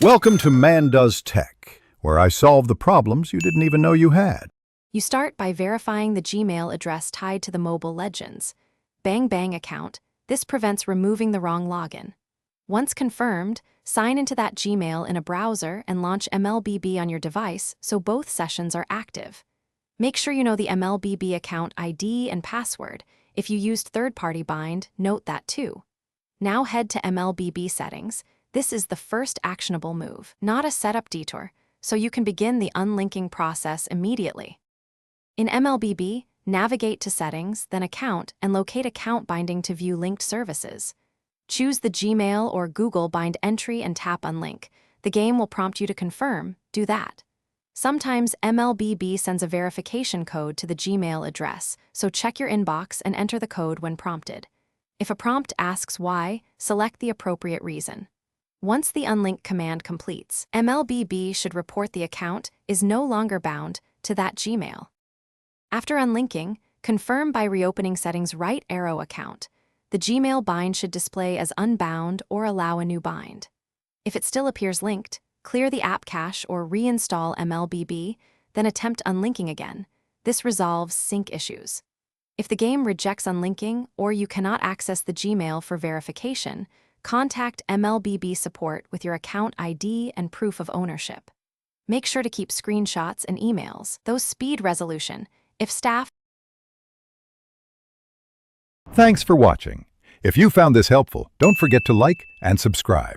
Welcome to Man Does Tech, where I solve the problems you didn't even know you had. You start by verifying the Gmail address tied to the mobile legends. Bang Bang account. This prevents removing the wrong login. Once confirmed, sign into that Gmail in a browser and launch MLBB on your device so both sessions are active. Make sure you know the MLBB account ID and password. If you used third-party bind, note that too. Now head to MLBB settings. This is the first actionable move, not a setup detour, so you can begin the unlinking process immediately. In MLBB, navigate to Settings, then Account, and locate Account Binding to view linked services. Choose the Gmail or Google bind entry and tap Unlink. The game will prompt you to confirm. Do that. Sometimes MLBB sends a verification code to the Gmail address, so check your inbox and enter the code when prompted. If a prompt asks why, select the appropriate reason. Once the unlink command completes, MLBB should report the account is no longer bound to that Gmail. After unlinking, confirm by reopening settings right arrow account. The Gmail bind should display as unbound or allow a new bind. If it still appears linked, clear the app cache or reinstall MLBB, then attempt unlinking again. This resolves sync issues. If the game rejects unlinking or you cannot access the Gmail for verification, contact MLBB support with your account ID and proof of ownership. Make sure to keep screenshots and emails, those speed resolution. If staff. Thanks for watching. If you found this helpful, don't forget to like and subscribe.